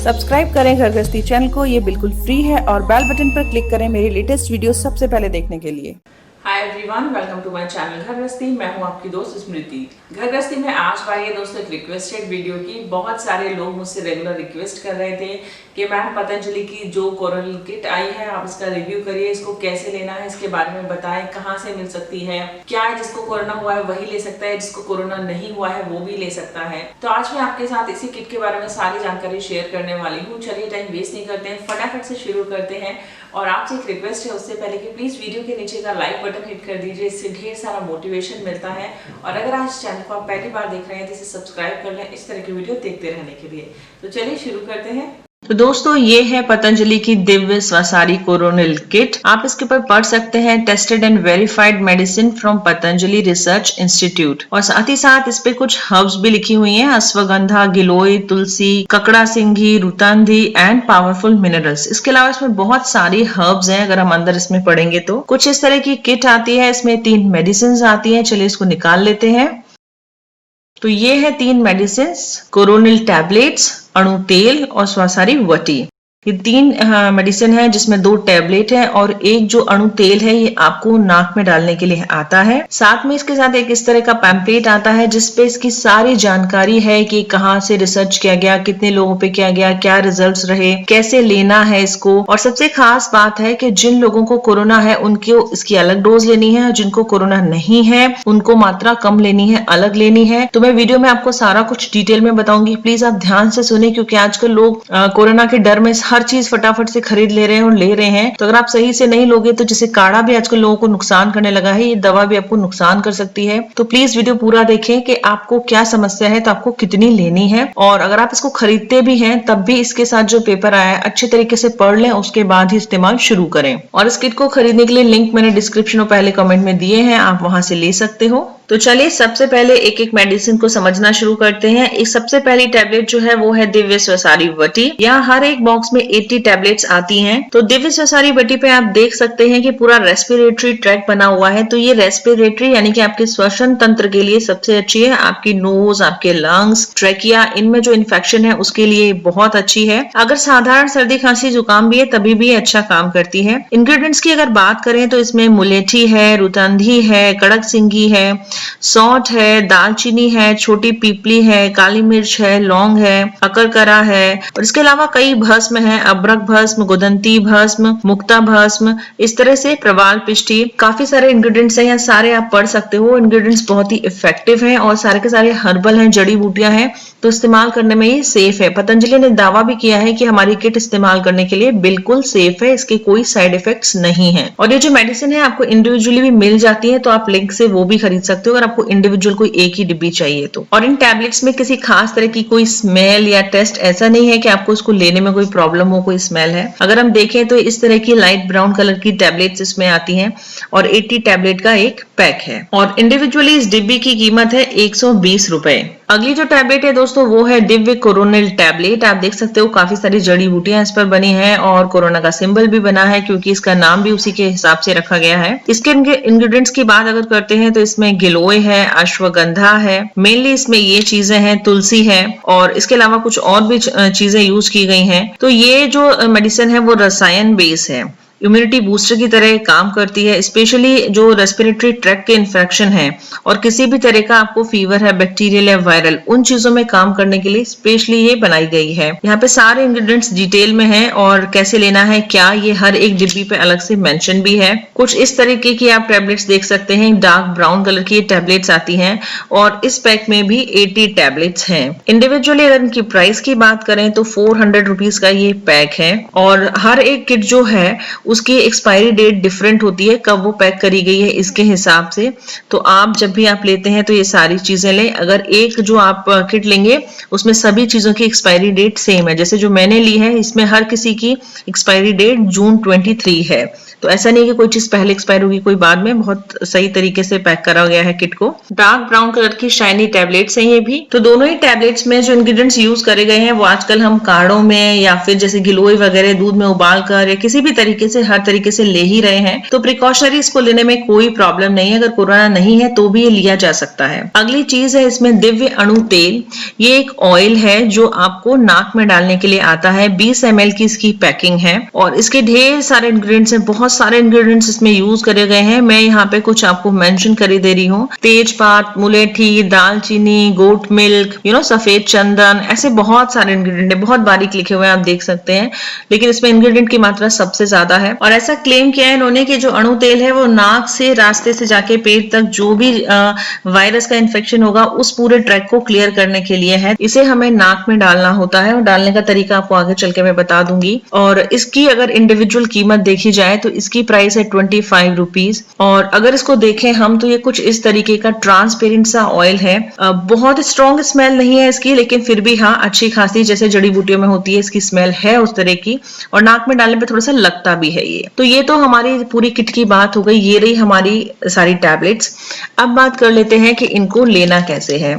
Subscribe करें घर गृहस्थी चैनल को, ये बिल्कुल फ्री है और बेल बटन पर क्लिक करें मेरी लेटेस्ट वीडियो सबसे पहले देखने के लिए। Hi everyone, welcome to my channel Ghar Grihasthi. मैं हूं आपकी दोस्त स्मृति। घर गृहस्थी में आज बारी है दोस्तों एक रिक्वेस्टेड वीडियो की। बहुत सारे लोग मुझसे रेगुलर रिक्वेस्ट कर रहे थे कि मैम पतंजलि की जो कोरोनल किट आई है आप इसका रिव्यू करिए, इसको कैसे लेना है इसके बारे में बताएं, कहाँ से मिल सकती है, क्या है जिसको कोरोना हुआ है वही ले सकता है, जिसको कोरोना नहीं हुआ है वो भी ले सकता है। तो आज मैं आपके साथ इसी किट के बारे में सारी जानकारी शेयर करने वाली हूँ। चलिए टाइम वेस्ट नहीं करते हैं, फटाफट से शुरू करते हैं। और आपसे एक रिक्वेस्ट है उससे पहले कि प्लीज वीडियो के नीचे का लाइक बटन हिट कर दीजिए, इससे ढेर सारा मोटिवेशन मिलता है। और अगर आज चैनल को आप पहली बार देख रहे हैं तो इसे सब्सक्राइब कर लें इस तरह की वीडियो देखते रहने के लिए। तो चलिए शुरू करते हैं। तो दोस्तों ये है पतंजलि की दिव्य स्वसारी कोरोनल किट। आप इसके ऊपर पढ़ सकते हैं tested and verified medicine from Patanjali research institute, और साथ ही साथ इस पे कुछ हर्ब्स भी लिखी हुई हैं, अश्वगंधा, गिलोय, तुलसी, ककड़ा सिंघी, रुतांधी एंड पावरफुल मिनरल्स। इसके अलावा इसमें बहुत सारी हर्ब्स हैं। अगर हम अंदर इसमें पढ़ेंगे तो कुछ इस तरह की किट आती है। इसमें 3 मेडिसिन आती है। चलिए इसको निकाल लेते हैं। तो ये है 3 मेडिसिन, कोरोनिल टैबलेट्स, अणु तेल और स्वसारी वटी। ये 3 मेडिसिन है जिसमें 2 टैबलेट है और एक जो अणु तेल है ये आपको नाक में डालने के लिए आता है। साथ में इसके साथ एक इस तरह का पैम्पलेट आता है जिसपे इसकी सारी जानकारी है कि कहाँ से रिसर्च किया गया, कितने लोगों पे किया गया, क्या रिजल्ट्स रहे, कैसे लेना है इसको। और सबसे खास बात है कि जिन लोगों को कोरोना है उनको इसकी अलग डोज लेनी है और जिनको कोरोना नहीं है उनको मात्रा कम लेनी है, अलग लेनी है। तो मैं वीडियो में आपको सारा कुछ डिटेल में बताऊंगी, प्लीज आप ध्यान से सुने, क्योंकि आजकल लोग कोरोना के डर में हर चीज फटाफट से खरीद ले रहे हैं और ले रहे हैं। तो अगर आप सही से नहीं लोगे तो जैसे काढ़ा भी आजकल लोगों को नुकसान करने लगा है, ये दवा भी आपको नुकसान कर सकती है। तो प्लीज वीडियो पूरा देखें कि आपको क्या समस्या है तो आपको कितनी लेनी है। और अगर आप इसको खरीदते भी हैं तब भी इसके साथ जो पेपर आया है अच्छे तरीके से पढ़ लें, उसके बाद ही इस्तेमाल शुरू करें। और इस किट को खरीदने के लिए लिंक मैंने डिस्क्रिप्शन और पहले कमेंट में दिए हैं, आप वहां से ले सकते हो। तो चलिए सबसे पहले एक एक मेडिसिन को समझना शुरू करते हैं। एक सबसे पहली टैबलेट जो है वो है दिव्य स्वसारी वटी। यहाँ हर एक बॉक्स में 80 टैबलेट्स आती हैं। तो दिव्य स्वसारी वटी पे आप देख सकते हैं कि पूरा रेस्पिरेटरी ट्रैक बना हुआ है। तो ये रेस्पिरेटरी यानी कि आपके श्वसन तंत्र के लिए सबसे अच्छी है। आपकी नोज, आपके लंग्स, ट्रैकिया, इनमें जो इन्फेक्शन है उसके लिए बहुत अच्छी है। अगर साधारण सर्दी खांसी जुकाम भी है तभी भी अच्छा काम करती है। इंग्रेडिएंट्स की अगर बात करें तो इसमें मुलेठी है, रुतांधी है, कड़क सिंघी है, सौंठ है, दालचीनी है, छोटी पीपली है, काली मिर्च है, लौंग है, अकरकरा है, और इसके अलावा कई भस्म है, अब्रक भस्म, गुदंती भस्म, मुक्ता भस्म, इस तरह से प्रवाल पिष्टी, काफी सारे इंग्रेडिएंट्स हैं। यहाँ सारे आप पढ़ सकते हो। इंग्रेडिएंट्स बहुत ही इफेक्टिव हैं और सारे के सारे हर्बल हैं, जड़ी बूटियां हैं, तो इस्तेमाल करने में ये सेफ है। पतंजलि ने दावा भी किया है कि हमारी किट इस्तेमाल करने के लिए बिल्कुल सेफ है, इसके कोई साइड इफेक्ट्स नहीं है। और ये जो मेडिसिन है आपको इंडिविजुअली भी मिल जाती है, तो आप लिंक से वो भी खरीद सकते हो अगर आपको इंडिविजुअल कोई एक ही डिब्बी चाहिए तो। और इन टैबलेट्स में किसी खास तरह की कोई स्मेल या टेस्ट ऐसा नहीं है कि आपको इसको लेने में कोई प्रॉब्लम हो, कोई स्मेल है। अगर हम देखें तो इस तरह की लाइट ब्राउन कलर की टैबलेट्स इसमें आती हैं और 80 टैबलेट का एक पैक है। और इंडिविजुअली इस डिब्बी की कीमत है 120 रुपए। अगली जो टैबलेट है दोस्तों वो है दिव्य कोरोनिल टैबलेट। आप देख सकते हो काफी सारी जड़ी बूटियां इस पर बनी हैं और कोरोना का सिंबल भी बना है, क्योंकि इसका नाम भी उसी के हिसाब से रखा गया है। इसके इंग्रेडिएंट्स की बात अगर करते हैं तो इसमें गिलोय है, अश्वगंधा है, मेनली इसमें ये चीजें हैं, तुलसी है, और इसके अलावा कुछ और भी चीजें यूज की गई हैं। तो ये जो मेडिसिन है वो रसायन बेस है, इम्यूनिटी बूस्टर की तरह काम करती है। स्पेशली जो रेस्पिरेटरी ट्रैक के इन्फेक्शन है और किसी भी तरह का आपको फीवर है, बैक्टीरियल या वायरल, उन चीजों में काम करने के लिए स्पेशली ये बनाई गई है। यहाँ पे सारे इंग्रेडिएंट्स डिटेल में हैं और कैसे लेना है क्या, ये हर एक डिब्बी पे अलग से मेंशन भी है। कुछ इस तरीके की आप टैबलेट्स देख सकते हैं, डार्क ब्राउन कलर की टैबलेट्स आती हैं और इस पैक में भी 80 टैबलेट्स हैं। इंडिविजुअली अगर इनकी प्राइस की बात करें तो 400 रुपीज का ये पैक है। और हर एक किट जो है उसकी एक्सपायरी डेट डिफरेंट होती है, कब वो पैक करी गई है इसके हिसाब से। तो आप जब भी आप लेते हैं तो ये सारी चीजें लें। अगर एक जो आप किट लेंगे उसमें सभी चीजों की एक्सपायरी डेट सेम है, जैसे जो मैंने ली है इसमें हर किसी की एक्सपायरी डेट जून 23 है। तो ऐसा नहीं कि कोई चीज पहले एक्सपायर होगी कोई बाद में, बहुत सही तरीके से पैक करा गया है किट को। डार्क ब्राउन कलर की शाइनी टैबलेट्स हैं ये भी। तो दोनों ही टैबलेट्स में जो इंग्रेडिएंट्स यूज करे गए हैं वो आजकल हम काढ़ों में या फिर जैसे गिलोय वगैरह दूध में उबाल कर या किसी भी तरीके से से हर तरीके से ले ही रहे हैं, तो प्रिकॉशनरी इसको लेने में कोई प्रॉब्लम नहीं है। अगर कोरोना नहीं है तो भी ये लिया जा सकता है। अगली चीज है इसमें दिव्य अणु तेल। ये एक ऑयल है जो आपको नाक में डालने के लिए आता है। 20 ml की इसकी पैकिंग है और इसके ढेर सारे इंग्रेडिएंट्स हैं, बहुत सारे इंग्रेडिएंट्स इसमें यूज करे गए हैं। मैं यहाँ पे कुछ आपको मेंशन कर दे रही हूँ। तेजपात, मुलेठी, दालचीनी, गोट मिल्क, सफेद चंदन, ऐसे बहुत सारे इंग्रेडिएंट है, बहुत बारीक लिखे हुए हैं, आप देख सकते हैं। लेकिन इसमें इंग्रेडिएंट की मात्रा सबसे ज्यादा है और ऐसा क्लेम किया है इन्होंने कि जो अणु तेल है वो नाक से रास्ते से जाके पेट तक जो भी वायरस का इन्फेक्शन होगा उस पूरे ट्रैक को क्लियर करने के लिए है। इसे हमें नाक में डालना होता है और डालने का तरीका आपको आगे चल के मैं बता दूंगी। और इसकी अगर इंडिविजुअल कीमत देखी जाए तो इसकी प्राइस है 25 रुपीज। और अगर इसको देखें हम तो ये कुछ इस तरीके का ट्रांसपेरेंट सा ऑयल है। बहुत स्ट्रॉन्ग स्मेल नहीं है इसकी, लेकिन फिर भी हाँ अच्छी खासी जैसे जड़ी बूटियों में होती है इसकी स्मेल है उस तरह की, और नाक में डालने पे थोड़ा सा लगता भी है ये। तो ये तो हमारी पूरी किट की बात हो गई, ये रही हमारी सारी टैबलेट्स। अब बात कर लेते हैं कि इनको लेना कैसे है।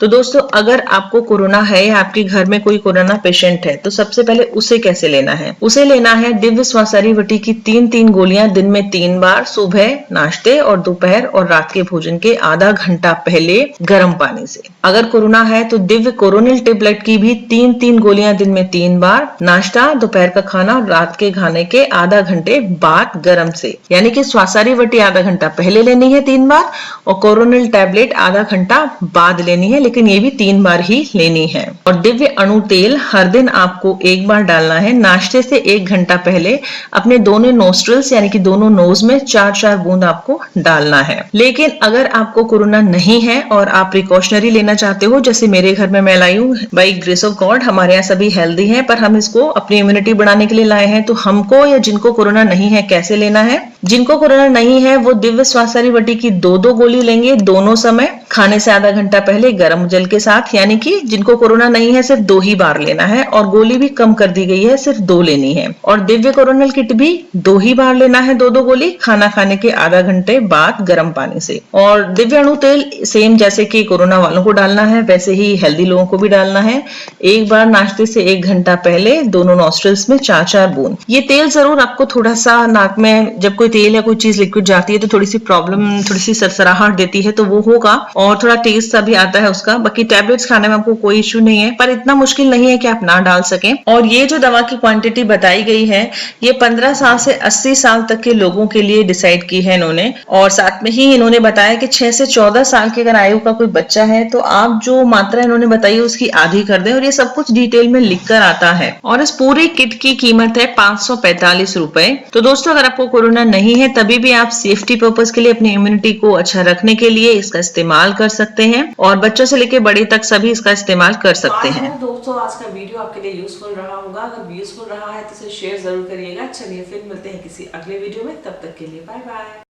तो दोस्तों अगर आपको कोरोना है या आपके घर में कोई कोरोना पेशेंट है तो सबसे पहले उसे कैसे लेना है। उसे लेना है दिव्य स्वासारी वटी की 3-3 गोलियां दिन में 3 बार, सुबह नाश्ते और दोपहर और रात के भोजन के आधा घंटा पहले गर्म पानी से। अगर कोरोना है तो दिव्य कोरोनिल टेबलेट की भी 3-3 गोलियां दिन में 3 बार, नाश्ता, दोपहर का खाना और रात के खाने के आधा घंटे बाद गर्म से। यानी कि स्वासारी वटी आधा घंटा पहले लेनी है 3 बार और कोरोनिल टैबलेट आधा घंटा बाद लेनी है, लेकिन ये भी 3 बार ही लेनी है। और दिव्य अणु तेल हर दिन आपको 1 बार डालना है। नाश्ते से 1 घंटा पहले अपने दोनों नोस्ट्रल्स यानी कि दोनों नोज में 4-4 बूंद आपको डालना है। लेकिन अगर आपको कोरोना नहीं है और आप प्रिकॉशनरी लेना चाहते हो, जैसे मेरे घर में मैं लाई हूँ, बाई ग्रेस ऑफ गॉड हमारे यहाँ सभी हेल्दी हैं, पर हम इसको अपनी इम्यूनिटी बढ़ाने के लिए लाए हैं। तो हमको या जिनको कोरोना नहीं है कैसे लेना है। जिनको कोरोना नहीं है वो दिव्य स्वासारी वटी की 2-2 गोली लेंगे दोनों समय, खाने से आधा घंटा पहले गर्म जल के साथ। यानी कि जिनको कोरोना नहीं है सिर्फ 2 ही बार लेना है और गोली भी कम कर दी गई है, सिर्फ 2 लेनी है। और दिव्य कोरोनल किट भी 2 ही बार लेना है, 2-2 गोली, खाना खाने के आधा घंटे बाद गर्म पानी से। और दिव्य अणु तेल सेम जैसे कि कोरोना वालों को डालना है वैसे ही हेल्दी लोगों को भी डालना है। 1 बार नाश्ते से 1 घंटा पहले दोनों नॉस्ट्रल्स में 4-4 बूंद। ये तेल जरूर आपको थोड़ा सा नाक में, जब कोई तेल या कोई चीज लिक्विड जाती है तो थोड़ी सी प्रॉब्लम, थोड़ी सी सरसराहट देती है, तो वो होगा और थोड़ा टेस्ट सा भी आता है उसका। बाकी टैबलेट्स खाने में आपको कोई इश्यू नहीं है, पर इतना मुश्किल नहीं है कि आप ना डाल सकें। और ये जो दवा की क्वांटिटी बताई गई है ये 15 साल से 80 साल तक के लोगों के लिए डिसाइड की है इन्होंने। और साथ में ही इन्होंने बताया कि 6 से 14 साल के अगर आयु का कोई बच्चा है तो आप जो मात्रा इन्होंने बताई उसकी आधी कर दें, और ये सब कुछ डिटेल में लिख कर आता है। और इस पूरी किट की कीमत है 545 रुपए। तो दोस्तों अगर आपको कोरोना नहीं है तभी भी आप सेफ्टी पर्पस के लिए अपनी इम्यूनिटी को अच्छा रखने के लिए इसका इस्तेमाल कर सकते हैं, और बच्चों से लेकर बड़े तक सभी इसका इस्तेमाल कर सकते हैं। दोस्तों आज का वीडियो आपके लिए यूजफुल रहा होगा। अगर यूजफुल रहा है तो इसे शेयर जरूर करिएगा। चलिए फिर मिलते हैं किसी अगले वीडियो में, तब तक के लिए बाय बाय।